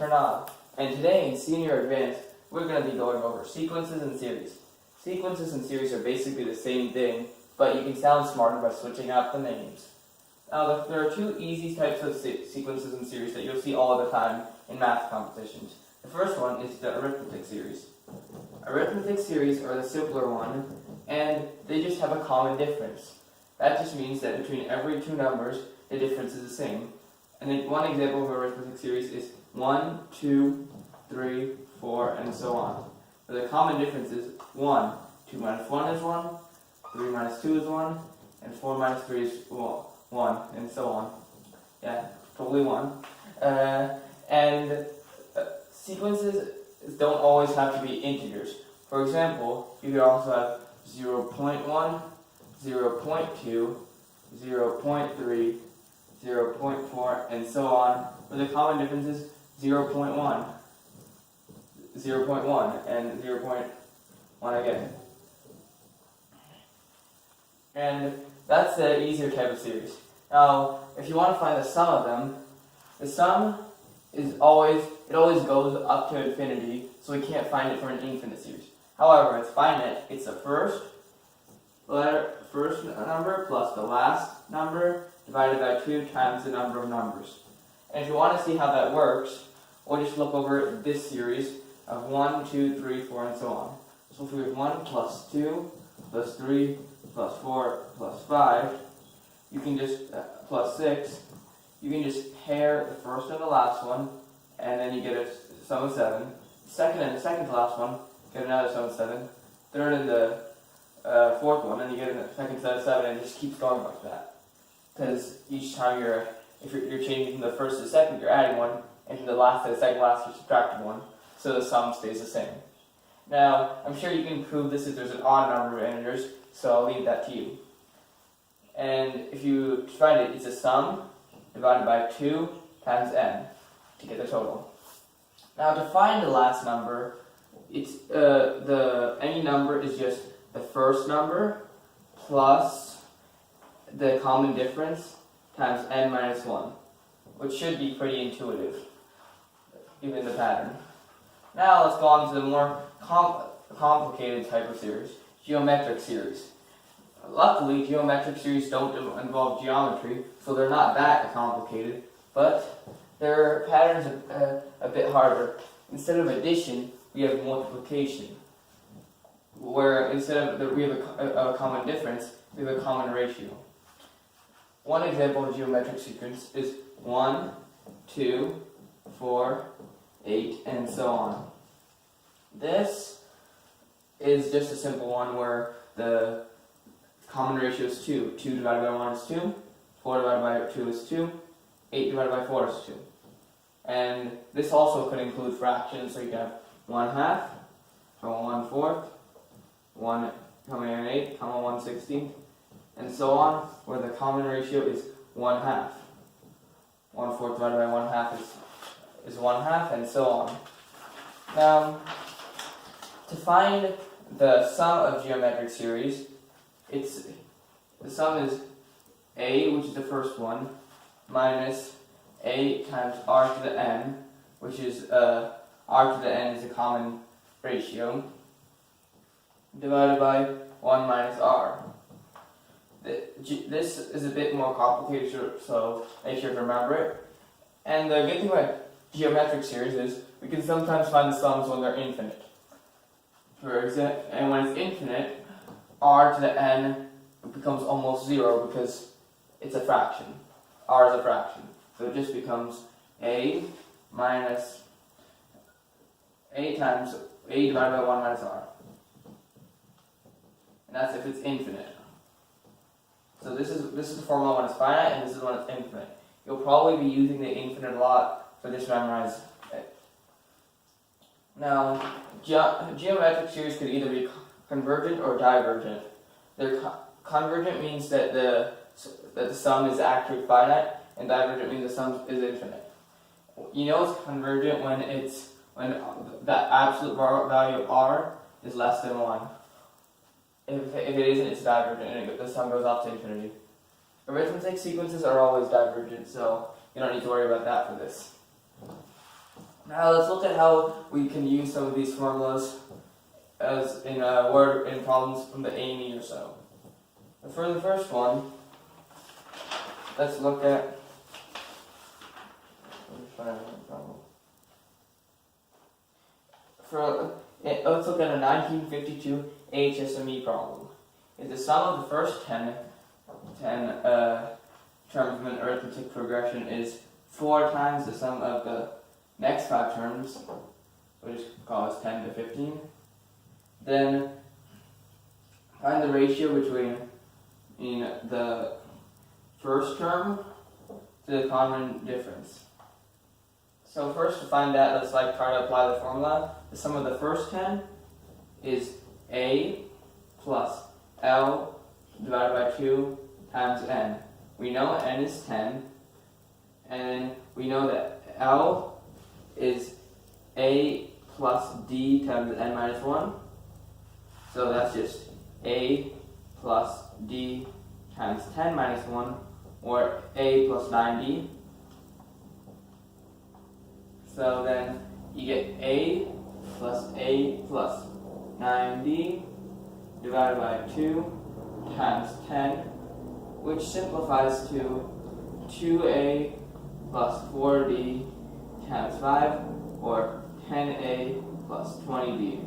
Pranav, and today in Senior Advanced, we're going to be going over sequences and series. Sequences and series are basically the same thing, but you can sound smarter by switching out the names. Now, there are two easy types of sequences and series that you'll see all the time in math competitions. The first one is the arithmetic series. Arithmetic series are the simpler one, and they just have a common difference. That just means that between every two numbers, the difference is the same. And then one example of an arithmetic series is 1, 2, 3, 4, and so on. But the common difference is 1. 2 minus 1 is 1, 3 minus 2 is 1, and 4 minus 3 is 1, and so on. Yeah, totally 1. Sequences don't always have to be integers. For example, you could also have 0.1, 0.2, 0.3, 0.4, and so on, where the common difference is 0.1, 0.1, and 0.1 again. And that's the easier type of series. Now, if you want to find the sum of them, the sum is always goes up to infinity, so we can't find it for an infinite series. However, it's finite. It's the first number plus the last number divided by 2 times the number of numbers. And if you want to see how that works, we'll just look over this series of 1, 2, 3, 4, and so on. So if we have 1 plus 2 plus 3 plus 4 plus 5, you can just, plus 6, you can just pair the first and the last one, and then you get a sum of 7. Second and the second to last one, get another sum of 7. Third and the fourth one, and you get a second set of 7, and it just keeps going like that. Because each time if you're changing from the first to the second, you're adding 1, and from the last to the second last, you're subtracting 1, so the sum stays the same. Now, I'm sure you can prove this if there's an odd number of integers, so I'll leave that to you. And if you find it, it's a sum divided by 2 times n to get the total. Now, to find the last number, it's any number is just the first number plus the common difference times n minus 1, which should be pretty intuitive, given the pattern. Now let's go on to the more complicated type of series, geometric series. Luckily, geometric series don't involve geometry, so they're not that complicated, but their patterns are a bit harder. Instead of addition, we have multiplication, where instead of we have a common difference, we have a common ratio. One example of geometric sequence is 1, 2, 4, 8, and so on. This is just a simple one where the common ratio is 2. 2 divided by 1 is 2, 4 divided by 2 is 2, 8 divided by 4 is 2. And this also could include fractions, so you can have 1/2, 1/4, 1, 8, 1/16, and so on, where the common ratio is 1/2. 1/4 divided by 1/2 is 1/2, and so on. Now, to find the sum of geometric series, the sum is a, which is the first one, minus a times r to the n, which is r to the n is a common ratio, divided by 1 minus r. This is a bit more complicated, so make sure to remember it. And the good thing about geometric series is we can sometimes find the sums when they're infinite. For example, and when it's infinite, r to the n becomes almost 0 because it's a fraction. R is a fraction. So it just becomes a minus a times a divided by 1 minus r. And that's if it's infinite. So this is the formula when it's finite, and this is when it's infinite. You'll probably be using the infinite a lot for this memorize. Now, geometric series could either be convergent or divergent. Convergent means that the sum is actually finite, and divergent means the sum is infinite. You know it's convergent when the absolute value of r is less than 1. If it isn't, it's divergent, and the sum goes off to infinity. Arithmetic sequences are always divergent, so you don't need to worry about that for this. Now let's look at how we can use some of these formulas as in in problems from the A&E or so. But for the first one, let's look at let's look at a 1952 HSME problem. If the sum of the first 10 terms of an arithmetic progression is 4 times the sum of the next 5 terms, which cause 10 to 15, then find the ratio between the first term to the common difference. So first to find that, let's try to apply the formula. The sum of the first 10 is A plus L divided by 2 times N. We know N is 10, and we know that L is A plus D times N minus 1. So that's just A plus D times 10 minus 1, or A plus 9D. So then you get A plus 9D divided by 2 times 10, which simplifies to 2A plus 4D times 5, or 10A plus 20D.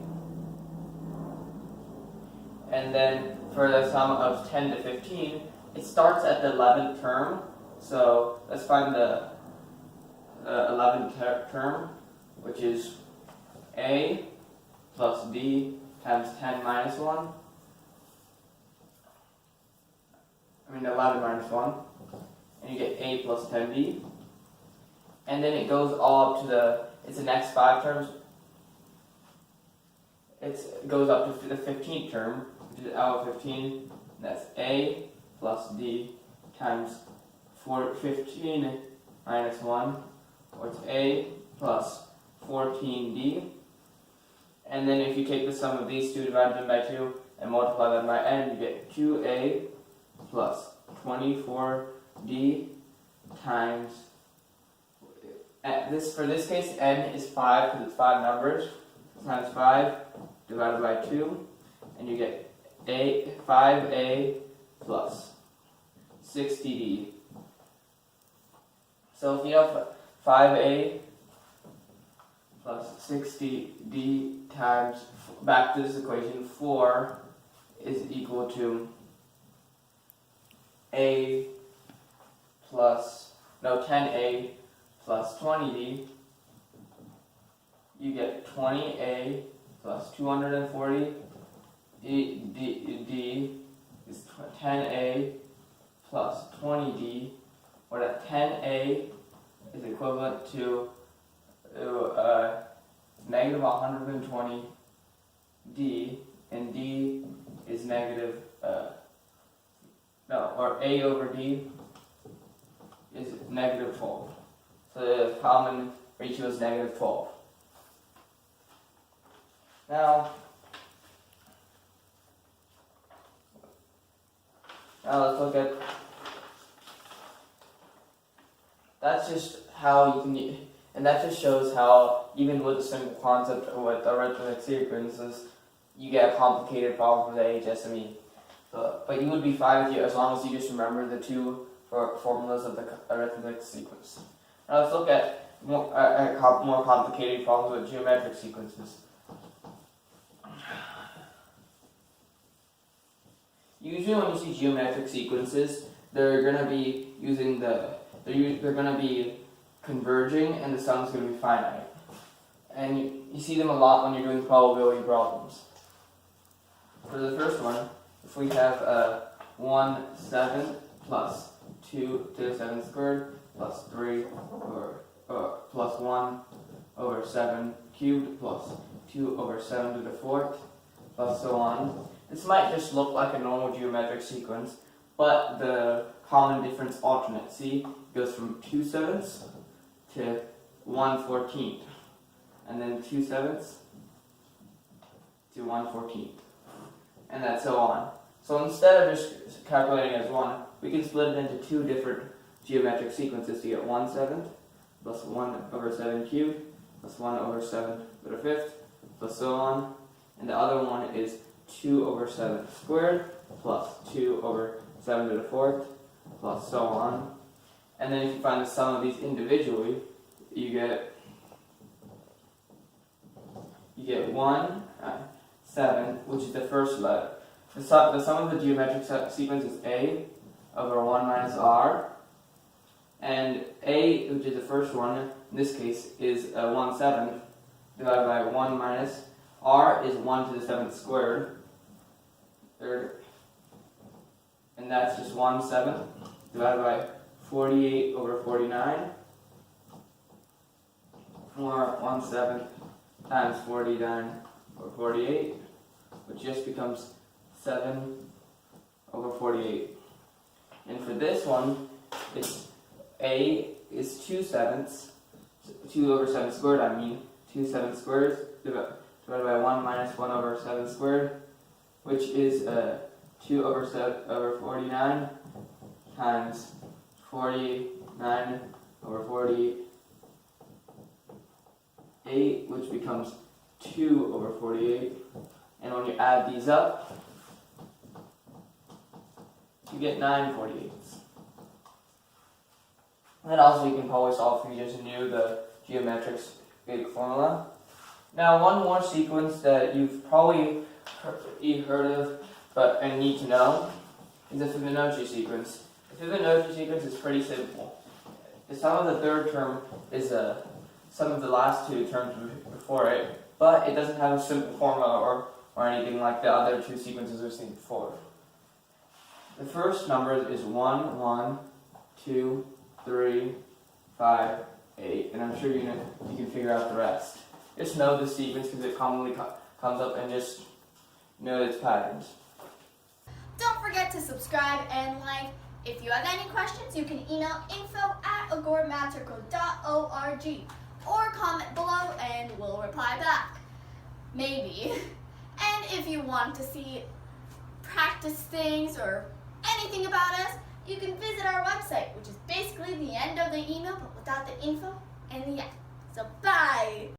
And then for the sum of 10 to 15, it starts at the 11th term. So let's find the 11th term, which is A plus D times 10 minus 1. 11 minus 1. And you get A plus 10D. And then it goes all up to it's the next 5 terms. It goes up to the 15th term, which is L of 15. That's A plus D times 15 minus 1, or it's A plus 14D. And then if you take the sum of these two, divide them by 2, and multiply them by N, you get 2A plus 24D times, for this case, N is 5 because it's 5 numbers, times 5 divided by 2, and you get 5A plus 60D. So if you have 5A plus 60D times, back to this equation, 4 is equal to A plus, 10A plus 20D, you get 20A plus 240 D is 10A plus 20D, or that 10A is equivalent to negative 120 D, and D is negative, or A over D is negative 12. So the common ratio is negative 12. Now let's look at, that's just how you can, and that just shows how even with a simple concept with arithmetic sequences, you get a complicated problem for the HSME. But you would be fine with you as long as you just remember the two formulas of the arithmetic sequence. Now let's look at more complicated problems with geometric sequences. Usually when you see geometric sequences, they're going to be they're going to be converging, and the sum is going to be finite. And you see them a lot when you're doing probability problems. For the first one, if we have 1/7 plus 2 to the 7th squared plus 3 plus 1 over 7 cubed plus 2 over 7 to the 4th plus so on. This might just look like a normal geometric sequence, but the common difference alternate. See, it goes from 2/7 to 1/14, and then 2/7 to 1/14, and that's so on. So instead of just calculating as one, we can split it into two different geometric sequences to get 1/7 plus 1 over 7 cubed plus 1 over 7 to the 5th, plus so on. And the other one is 2 over 7 squared, plus 2 over 7 to the 4th, plus so on. And then if you find the sum of these individually, you get 1, 7, which is the first letter. The sum of the geometric sequence is a over 1 minus r. And a, which is the first one, in this case, is 1/7 divided by 1 minus r is 1 to the 7th squared. And that's just 1/7 divided by 48 over 49. Or 1/7 times 49 over 48, which just becomes 7 over 48. And for this one, it's a is 2/7, 2 over 7 squared, 2/7 squared divided by 1 minus 1 over 7 squared, which is 2 over 7 over 49 times 49 over 48, which becomes 2 over 48. And when you add these up, you get 9/48. And also you can probably solve if you just knew the geometric formula. Now one more sequence that you've probably heard of and need to know is the Fibonacci sequence. The Fibonacci sequence is pretty simple. The sum of the third term is the sum of the last two terms before it, but it doesn't have a simple formula or anything like the other two sequences we've seen before. The first number is 1, 1, 2, 3, 5, 8, and I'm sure you can figure out the rest. Just know the sequence because it commonly comes up, and just know its patterns. Don't forget to subscribe and like. If you have any questions, you can email info@agoramatrical.org or comment below and we'll reply back. Maybe. And if you want to see practice things or anything about us, you can visit our website, which is basically the end of the email but without the info and the end. So bye!